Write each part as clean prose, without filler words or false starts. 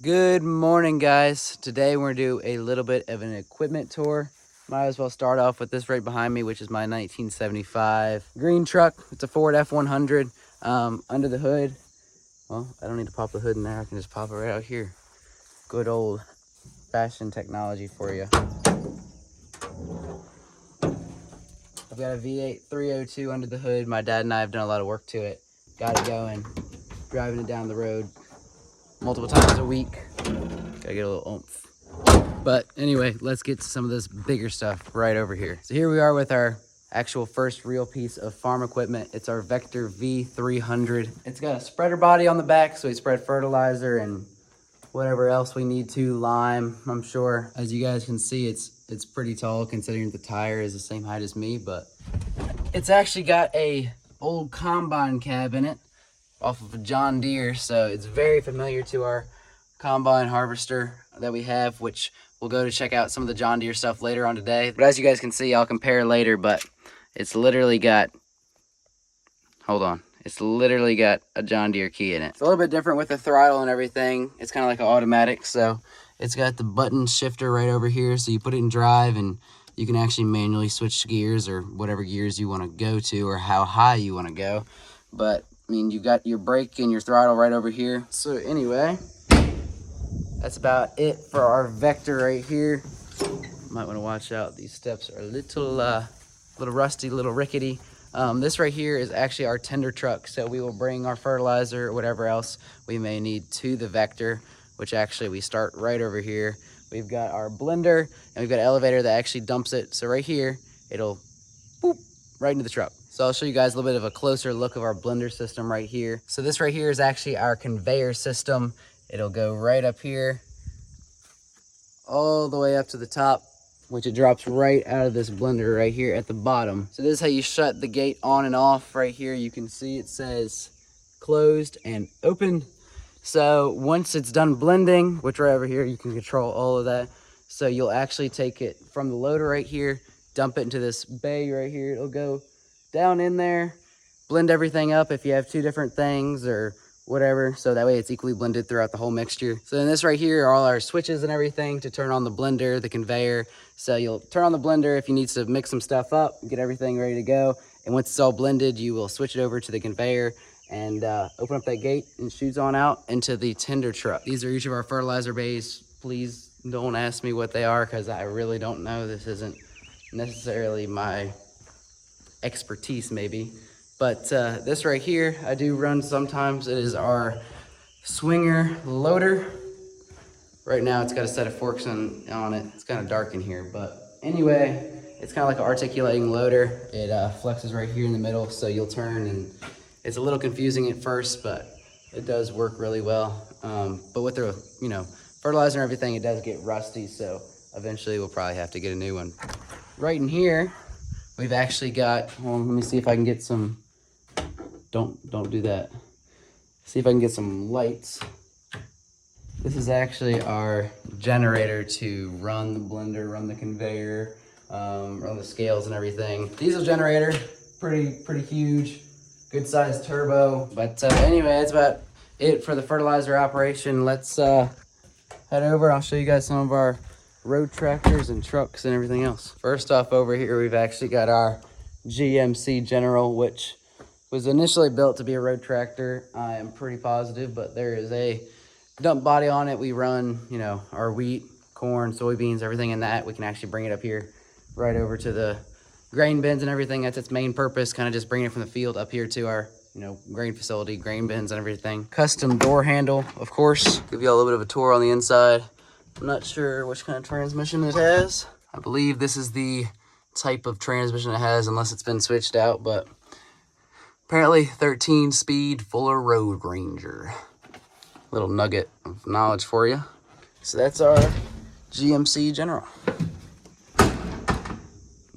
Good morning, guys. Today we're gonna do a little bit of an equipment tour. Might as well start off with this right behind me, which is my 1975 green truck. It's a Ford F100. Under the hood, well, I don't need to pop the hood in there. I can just pop it right out here. Good old fashioned technology for you. I've got a V8 302 under the hood. My dad and I have done a lot of work to it. Got it going, driving it down the road multiple times a week. Gotta get a little oomph. But anyway, let's get to some of this bigger stuff right over here. So here we are with our actual first real piece of farm equipment. It's our Vector V300. It's got a spreader body on the back, so we spread fertilizer and whatever else we need to, lime, I'm sure. As you guys can see, it's pretty tall considering the tire is the same height as me, but it's actually got a old combine cab in it off of a John Deere, so it's very familiar to our combine harvester that we have, which we'll go to check out some of the John Deere stuff later on today. But as you guys can see, I'll compare later, but it's literally got, it's literally got a John Deere key in it. It's a little bit different with the throttle and everything. It's kind of like an automatic, so it's got the button shifter right over here, so you put it in drive and you can actually manually switch gears or whatever gears you want to go to or how high you want to go. But I mean, you've got your brake and your throttle right over here. So anyway, that's about it for our Vector right here. Might want to watch out. These steps are a little rusty, a little rickety. This right here is actually our tender truck. So we will bring our fertilizer or whatever else we may need to the Vector, which actually we start right over here. We've got our blender and we've got an elevator that actually dumps it. So right here, it'll boop right into the truck. So I'll show you guys a little bit of a closer look of our blender system right here. So this right here is actually our conveyor system. It'll go right up here, all the way up to the top, which it drops right out of this blender right here at the bottom. So this is how you shut the gate on and off. Right here you can see it says closed and open. So once it's done blending, which right over here you can control all of that. So you'll actually take it from the loader right here, dump it into this bay right here. It'll go down in there, blend everything up if you have two different things or whatever, so that way it's equally blended throughout the whole mixture. So then this right here are all our switches and everything to turn on the blender, the conveyor. So you'll turn on the blender if you need to mix some stuff up, get everything ready to go. And once it's all blended, you will switch it over to the conveyor and open up that gate and shoots on out into the tender truck. These are each of our fertilizer bays. Please don't ask me what they are because I really don't know. This isn't necessarily my expertise maybe, but this right here I do run sometimes. It is our swinger loader. Right now it's got a set of forks on it. It's kind of dark in here, but anyway, it's kind of like an articulating loader. It flexes right here in the middle, so you'll turn, and it's a little confusing at first, but it does work really well. But with the fertilizer and everything, it does get rusty, so eventually we'll probably have to get a new one. Right in here we've actually got, well, let me see if I can get some, don't do that. See if I can get some lights. This is actually our generator to run the blender, run the conveyor, run the scales and everything. Diesel generator, pretty huge, good sized turbo. But anyway, that's about it for the fertilizer operation. Let's head over. I'll show you guys some of our road tractors and trucks and everything else. First off, over here we've actually got our GMC General, which was initially built to be a road tractor. I am pretty positive, but there is a dump body on it. We run our wheat, corn, soybeans, everything in that. We can actually bring it up here right over to the grain bins and everything. That's its main purpose, kind of just bringing it from the field up here to our grain facility, grain bins and everything. Custom door handle, of course. Give you a little bit of a tour on the inside. I'm not sure which kind of transmission it has. I believe this is the type of transmission it has, unless it's been switched out, but apparently 13-speed Fuller Road Ranger. Little nugget of knowledge for you. So that's our GMC General.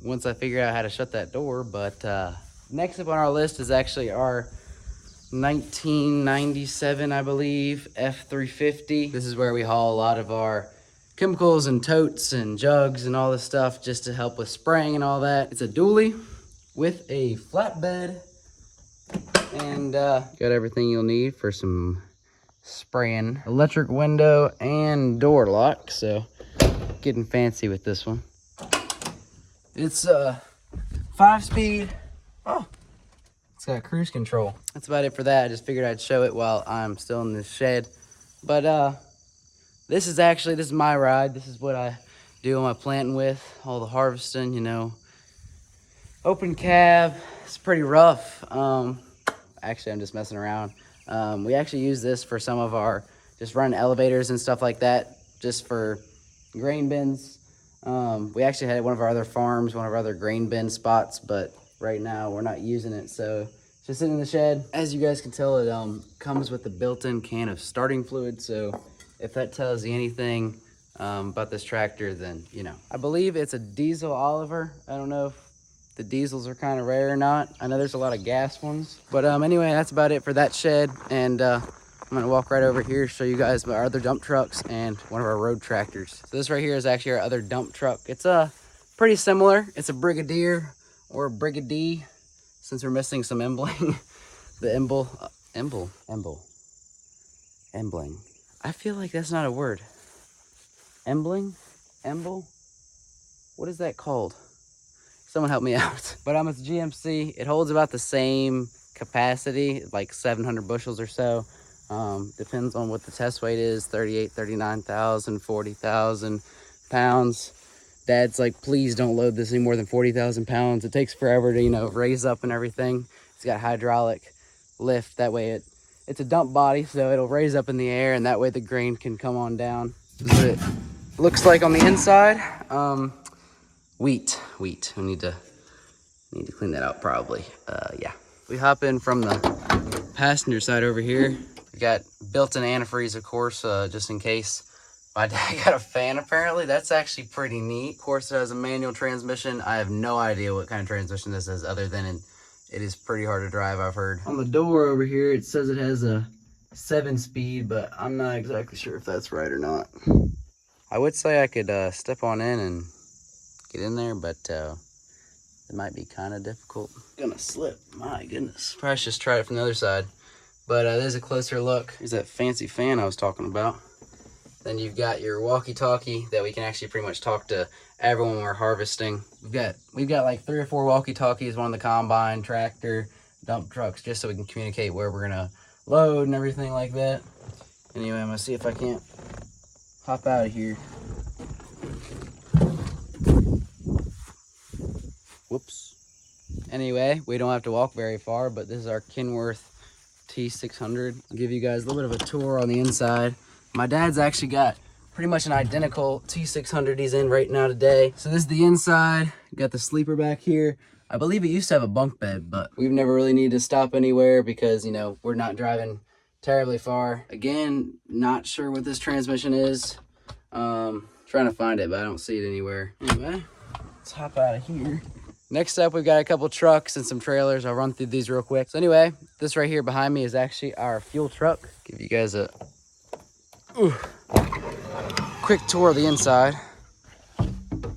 Once I figure out how to shut that door, but next up on our list is actually our 1997, I believe, F350. This is where we haul a lot of our chemicals and totes and jugs and all this stuff just to help with spraying and all that. It's a dually with a flatbed and got everything you'll need for some spraying. Electric window and door lock, so getting fancy with this one. It's 5-speed. Oh, it's got cruise control. That's about it for that. I just figured I'd show it while I'm still in this shed. But this is my ride. This is what I do all my planting with, all the harvesting, you know. Open cab, it's pretty rough. Actually, I'm just messing around. We actually use this for some of our, just running elevators and stuff like that, just for grain bins. We actually had one of our other farms, one of our other grain bin spots, but right now we're not using it, so it's just sitting in the shed. As you guys can tell, it comes with a built-in can of starting fluid, so if that tells you anything about this tractor, then you know. I believe it's a diesel Oliver. I don't know if the diesels are kind of rare or not. I know there's a lot of gas ones. But anyway, that's about it for that shed. And I'm gonna walk right over here, show you guys our other dump trucks and one of our road tractors. So this right here is actually our other dump truck. It's pretty similar. It's a Brigadier or a Brigade, since we're missing some embling. The embling. I feel like that's not a word. Embling? Emble? What is that called? Someone help me out. But it's GMC. It holds about the same capacity, like 700 bushels or so. Depends on what the test weight is, 38, 39,000, 40,000 pounds. Dad's like, please don't load this any more than 40,000 pounds. It takes forever to, you know, raise up and everything. It's got hydraulic lift. That way it's a dump body, so it'll raise up in the air, and that way the grain can come on down. This is what it looks like on the inside. Wheat. We need to clean that out probably. Yeah. We hop in from the passenger side over here. We got built-in antifreeze, of course, just in case. My dad got a fan apparently. That's actually pretty neat. Of course, it has a manual transmission. I have no idea what kind of transmission this is, other than it is pretty hard to drive, I've heard. On the door over here, it says it has a 7-speed, but I'm not exactly sure if that's right or not. I would say I could step on in and get in there, but it might be kind of difficult. Gonna slip, my goodness. Probably should just try it from the other side. But there's a closer look. Here's that fancy fan I was talking about. Then you've got your walkie-talkie that we can actually pretty much talk to everyone when we're harvesting. We've got like 3 or 4 walkie-talkies, one on the combine, tractor, dump trucks, just so we can communicate where we're gonna load and everything like that. Anyway, I'm gonna see if I can't hop out of here. Whoops. Anyway, we don't have to walk very far, but this is our Kenworth T600. I'll give you guys a little bit of a tour on the inside. My dad's actually got pretty much an identical T600 he's in right now today. So this is the inside. Got the sleeper back here. I believe it used to have a bunk bed, but we've never really needed to stop anywhere because, you know, we're not driving terribly far. Again, not sure what this transmission is. Trying to find it, but I don't see it anywhere. Anyway, let's hop out of here. Next up, we've got a couple trucks and some trailers. I'll run through these real quick. So anyway, this right here behind me is actually our fuel truck. Give you guys a quick tour of the inside.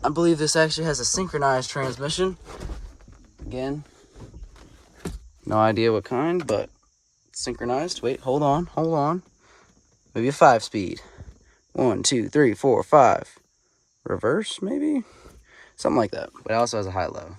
I believe this actually has a synchronized transmission. Again, no idea what kind, but it's synchronized. Wait, hold on. Maybe a 5-speed. 1, 2, 3, 4, 5. Reverse, maybe? Something like that. But it also has a high-low.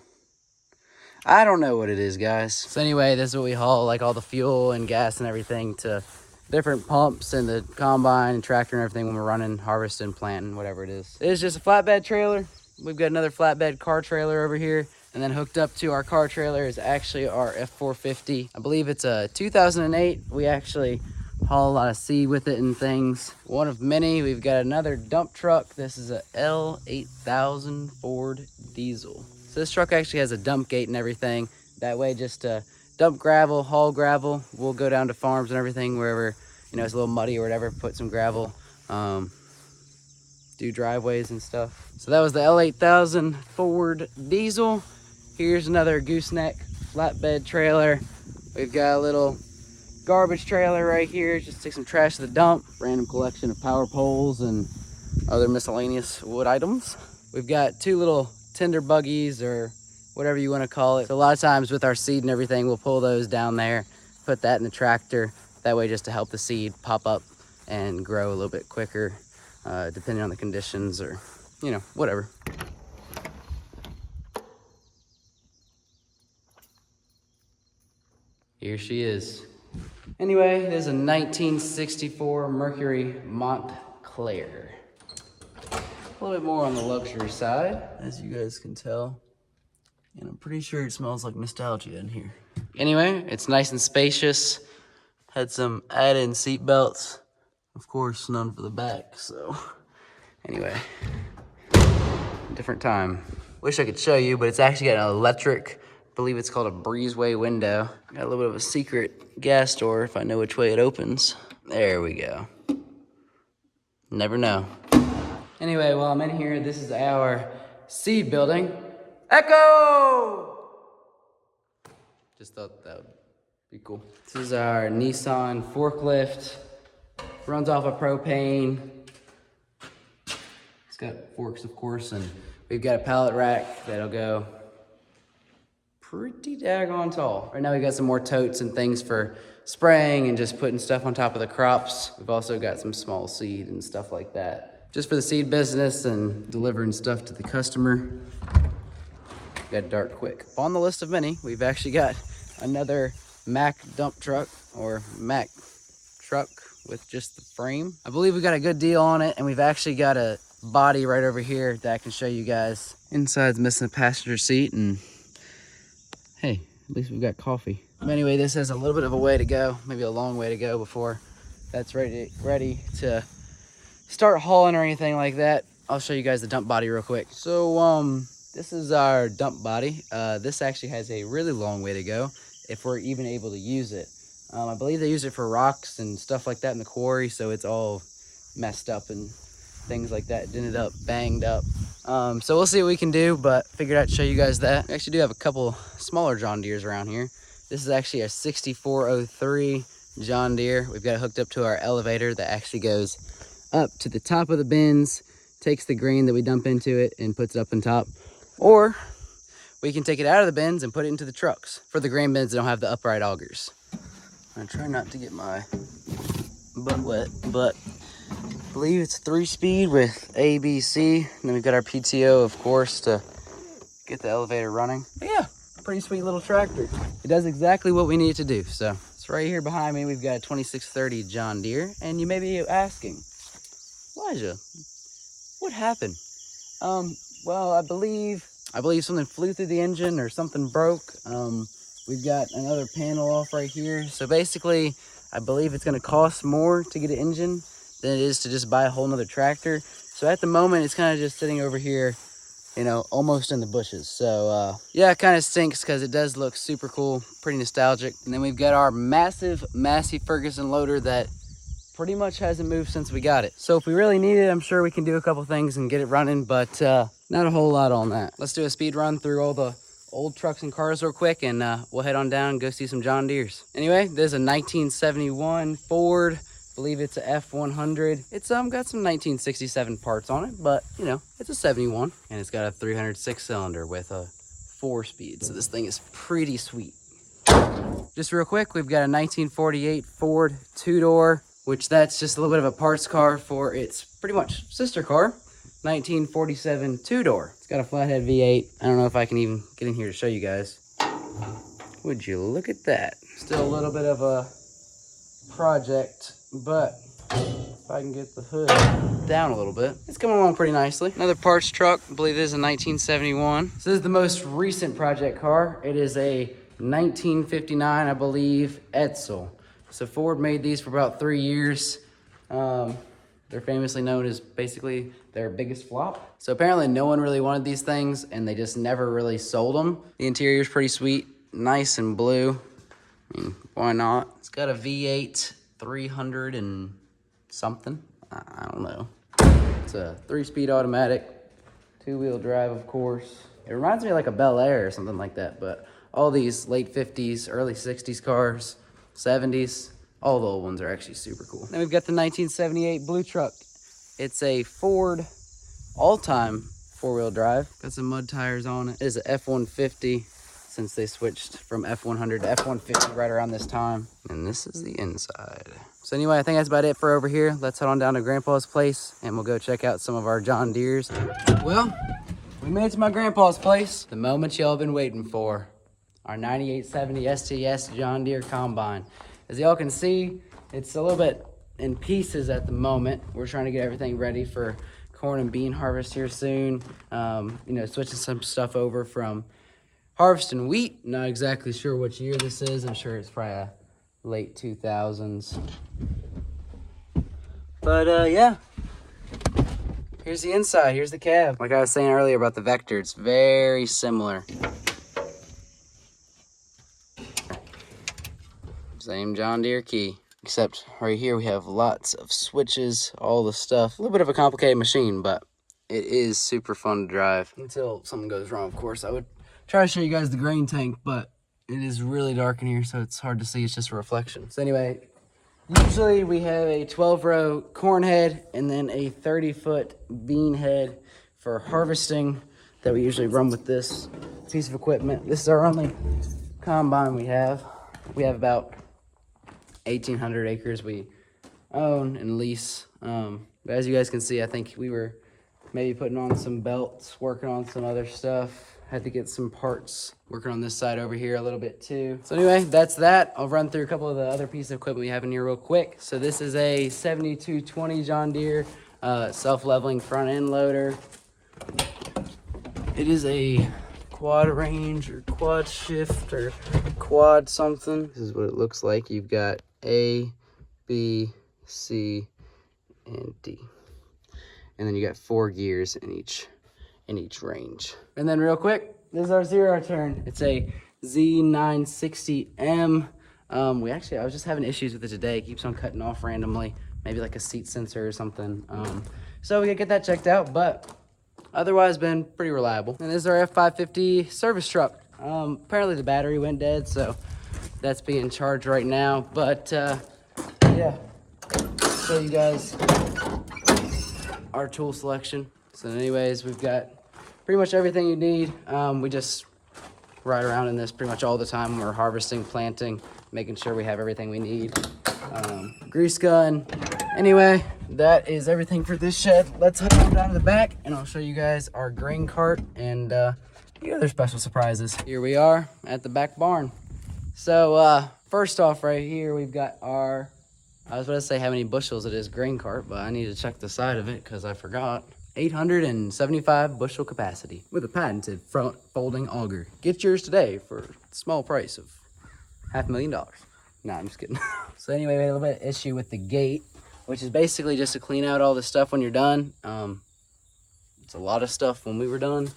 I don't know what it is, guys. So anyway, this is what we haul, like all the fuel and gas and everything to different pumps and the combine and tractor and everything when we're running, harvesting, planting, whatever it is. It is just a flatbed trailer. We've got another flatbed car trailer over here. And then hooked up to our car trailer is actually our F450. I believe it's a 2008. We actually haul a lot of seed with it and things. One of many. We've got another dump truck. This is a L8000 Ford diesel. So this truck actually has a dump gate and everything. That way, just dump gravel, haul gravel. We'll go down to farms and everything, wherever, you know, it's a little muddy or whatever, put some gravel, do driveways and stuff. So that was the L8000 Ford diesel. Here's another gooseneck flatbed trailer. We've got a little garbage trailer right here. Just take some trash to the dump. Random collection of power poles and other miscellaneous wood items. We've got 2 little tender buggies, or whatever you want to call it. So a lot of times with our seed and everything, we'll pull those down there, put that in the tractor, That way just to help the seed pop up and grow a little bit quicker, depending on the conditions or, you know, whatever. Here she is. Anyway, there's a 1964 Mercury Montclair. A little bit more on the luxury side, as you guys can tell. And I'm pretty sure it smells like nostalgia in here. Anyway, it's nice and spacious. Had some add-in seat belts. Of course, none for the back, so. Anyway, different time. Wish I could show you, but it's actually got an electric, I believe it's called a breezeway window. Got a little bit of a secret gas door if I know which way it opens. There we go. Never know. Anyway, while I'm in here, this is our seed building. Echo! Just thought that would be cool. This is our Nissan forklift. Runs off of propane. It's got forks, of course, and we've got a pallet rack that'll go pretty daggone tall. Right now we've got some more totes and things for spraying and just putting stuff on top of the crops. We've also got some small seed and stuff like that. Just for the seed business and delivering stuff to the customer. Got dark quick. On the list of many, we've actually got another Mack dump truck or Mack truck with just the frame. I believe we got a good deal on it, and we've actually got a body right over here that I can show you guys. Inside's missing a passenger seat, and hey, at least we've got coffee. But anyway, this has a little bit of a way to go, maybe a long way to go before that's ready to start hauling or anything like that. I'll show you guys the dump body real quick. So this is our dump body. This actually has a really long way to go if we're even able to use it. I believe they use it for rocks and stuff like that in the quarry, so it's all messed up and things like that, dented up, banged up. So we'll see what we can do, but figured I'd show you guys that. We actually do have a couple smaller John Deeres around here. This is actually a 6403 John Deere. We've got it hooked up to our elevator that actually goes up to the top of the bins, takes the grain that we dump into it and puts it up on top. Or we can take it out of the bins and put it into the trucks. For the grain bins that don't have the upright augers. I try not to get my butt wet, but I believe it's 3-speed with ABC. And then we've got our PTO, of course, to get the elevator running. But yeah, pretty sweet little tractor. It does exactly what we need it to do. So it's right here behind me. We've got a 2630 John Deere. And you may be asking, Elijah, what happened? Well, I believe something flew through the engine or something broke. We've got another panel off right here. So basically, I believe it's gonna cost more to get an engine than it is to just buy a whole nother tractor. So at the moment, it's kind of just sitting over here, you know, almost in the bushes. So yeah, it kind of stinks because it does look super cool, pretty nostalgic. And then we've got our massive Massey Ferguson loader that pretty much hasn't moved since we got it. So if we really need it, I'm sure we can do a couple things and get it running, but not a whole lot on that. Let's do a speed run through all the old trucks and cars real quick, and we'll head on down and go see some John Deeres. Anyway, there's a 1971 Ford. I believe it's a F100. It's got some 1967 parts on it, but you know, it's a 71, and it's got a 306 cylinder with a 4-speed. So this thing is pretty sweet. Just real quick, we've got a 1948 Ford 2-door, which that's just a little bit of a parts car for its pretty much sister car, 1947 2-door. It's got a flathead V8. I don't know if I can even get in here to show you guys. Would you look at that? Still a little bit of a project, but if I can get the hood down a little bit, it's coming along pretty nicely. Another parts truck, I believe this is a 1971. So this is the most recent project car. It is a 1959, I believe, Edsel. So Ford made these for about 3 years. They're famously known as basically their biggest flop. So apparently no one really wanted these things and they just never really sold them. The interior is pretty sweet, nice and blue. I mean, why not? It's got a V8 300 and something. I don't know. It's a 3-speed automatic, 2-wheel drive, of course. It reminds me of like a Bel Air or something like that, but all these late 50s, early 60s cars, 70s, all the old ones are actually super cool. Then we've got the 1978 blue truck. It's a Ford all-time 4-wheel drive. Got some mud tires on it. It is a F-150. since they switched from F100 to F150 right around this time. And this is the inside. So anyway, I think that's about it for over here. Let's head on down to Grandpa's place and we'll go check out some of our John Deeres. Well, we made it to my grandpa's place. The moment y'all been waiting for. Our 9870 STS John Deere Combine. As y'all can see, it's a little bit in pieces at the moment. We're trying to get everything ready for corn and bean harvest here soon. You know, switching some stuff over from harvesting wheat. Not exactly sure which year this is. I'm sure it's probably a late 2000s. But yeah, here's the inside. Here's the cab. Like I was saying earlier about the Vector, it's very similar. Same John Deere key. Except right here we have lots of switches, all the stuff. A little bit of a complicated machine, but it is super fun to drive. Until something goes wrong, of course. I would try to show you guys the grain tank, but it is really dark in here, so it's hard to see. It's just a reflection. So anyway, usually we have a 12-row corn head and then a 30-foot bean head for harvesting that we usually run with this piece of equipment. This is our only combine we have. We have about 1,800 acres we own and lease. But as you guys can see, I think we were maybe putting on some belts, working on some other stuff. Had to get some parts, working on this side over here a little bit too. So anyway, that's that. I'll run through a couple of the other pieces of equipment we have in here real quick. So this is a 7220 John Deere self-leveling front end loader. It is a quad range or quad shift or quad something. This is what it looks like. You've got A, B, C, and D. And then you got 4 gears in each range. And then real quick, this is our zero turn. It's a Z960M. I was just having issues with it today. It keeps on cutting off randomly. Maybe like a seat sensor or something. So we gotta get that checked out, but otherwise been pretty reliable. And this is our F550 service truck. Apparently the battery went dead, so that's being charged right now. But yeah, show you guys our tool selection. So anyways, we've got pretty much everything you need. We just ride around in this pretty much all the time when we're harvesting, planting, making sure we have everything we need. Grease gun. Anyway, that is everything for this shed. Let's head on down to the back and I'll show you guys our grain cart and the other special surprises. Here we are at the back barn. So first off right here, we've got our, I was about to say how many bushels it is grain cart, but I need to check the side of it because I forgot. 875 bushel capacity with a patented front folding auger. Get yours today for a small price of $500,000. Nah, I'm just kidding. So anyway, we had a little bit of issue with the gate, which is basically just to clean out all the stuff when you're done. It's a lot of stuff when we were done,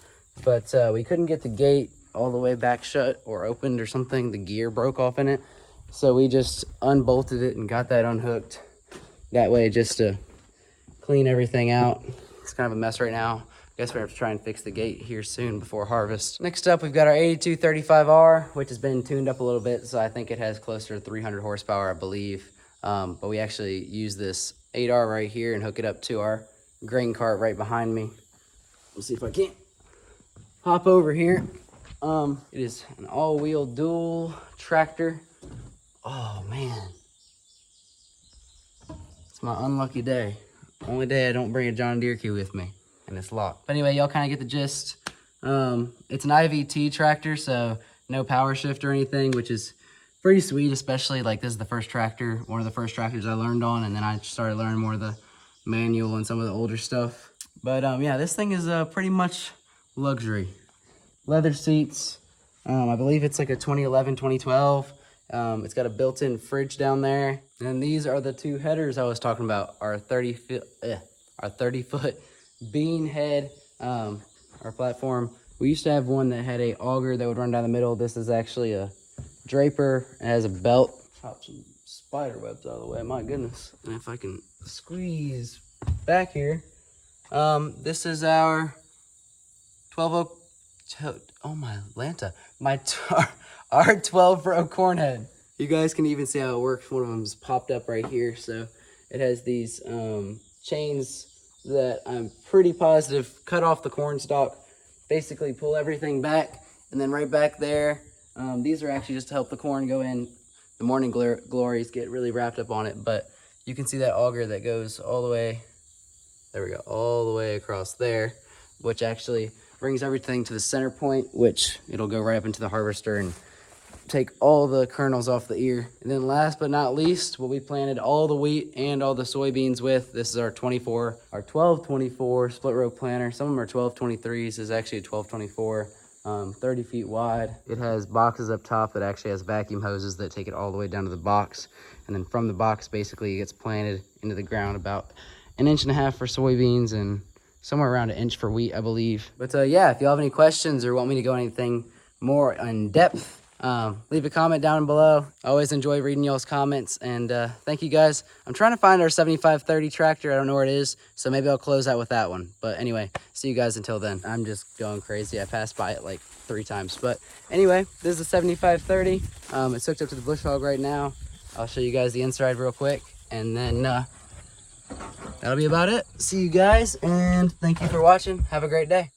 but we couldn't get the gate all the way back shut or opened or something. The gear broke off in it. So we just unbolted it and got that unhooked. That way, just to clean everything out. It's kind of a mess right now. I guess we have to try and fix the gate here soon before harvest. Next up, we've got our 8235R, which has been tuned up a little bit. So I think it has closer to 300 horsepower, I believe. But we actually use this 8R right here and hook it up to our grain cart right behind me. Let's see if I can't hop over here. It is an all-wheel dual tractor. Oh man, it's my unlucky day. Only day I don't bring a John Deere key with me, and it's locked. But anyway, y'all kind of get the gist. It's an IVT tractor, so no power shift or anything, which is pretty sweet, especially like this is the first tractor, one of the first tractors I learned on, and then I started learning more of the manual and some of the older stuff. But yeah, this thing is pretty much luxury. Leather seats. I believe it's like a 2011, 2012. It's got a built-in fridge down there. And these are the two headers I was talking about. Our 30-foot bean head, our platform. We used to have one that had a auger that would run down the middle. This is actually a draper. It has a belt. Chop some spider webs out of the way, my goodness. And if I can squeeze back here, this is our 12-row, oh my Lanta, our 12-row corn head. You guys can even see how it works. One of them's popped up right here. So it has these chains that I'm pretty positive cut off the corn stalk, basically pull everything back, and then right back there These are actually just to help the corn go in. The morning glories get really wrapped up on it, but you can see that auger that goes all the way, there we go, all the way across there, which actually brings everything to the center point, which it'll go right up into the harvester and take all the kernels off the ear. And then last but not least, what we planted all the wheat and all the soybeans with, this is our 1224 split row planter. Some of them are 1223s. This is actually a 1224, 30 feet wide. It has boxes up top that actually has vacuum hoses that take it all the way down to the box. And then from the box, basically it gets planted into the ground about 1.5 inches for soybeans and somewhere around 1 inch for wheat, I believe. But yeah, if you have any questions or want me to go anything more in depth, leave a comment down below. I always enjoy reading y'all's comments, and thank you guys. I'm trying to find our 7530 tractor. I don't know where it is, so maybe I'll close out with that one. But anyway, see you guys until then. I'm just going crazy. I passed by it like 3 times. But anyway, this is the 7530. It's hooked up to the bush hog right now. I'll show you guys the inside real quick, and then that'll be about it. See you guys, and thank you for watching. Have a great day.